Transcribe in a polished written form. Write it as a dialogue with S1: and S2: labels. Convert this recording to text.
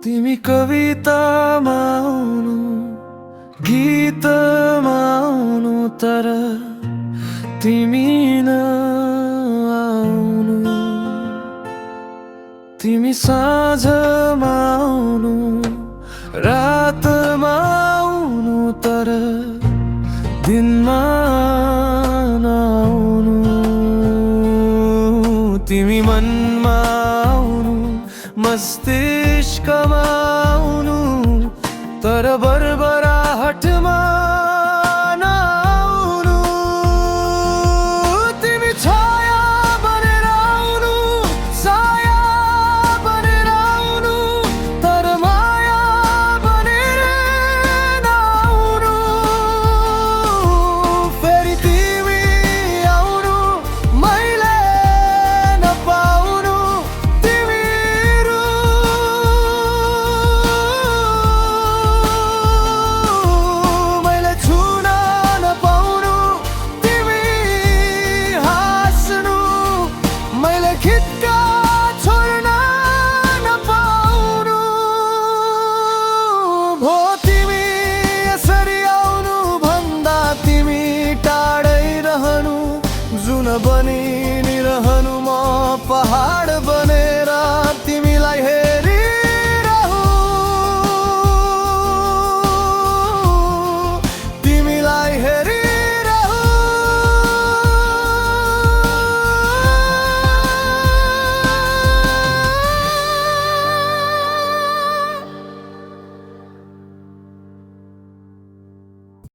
S1: तिमी कवितामा आउनु, गीतमा आउनु, तर तिमी नआउनु। तिमी साँझमा आउनु, रातमा आउनु, तर दिनमा नआउनु। तिमी मनमा आउनु, मस्तिष्कमा आउनु, तर बरबराहटमा नआउनु। तिमी छाया बनेर आउनु, साया बनेर आउनु, तर माया बनेर नआउनु। फेरि तिमी आउनु, मैले नपाउनु। तिमीहरू मैले छुन नपाउनु। तिमी हाँस्नु, मैले खित्का छोड्न नपाउनु। भो तिमी यसरी आउनु भन्दा तिमी टाढै रहनु, जुन बनिरहनु म पहाड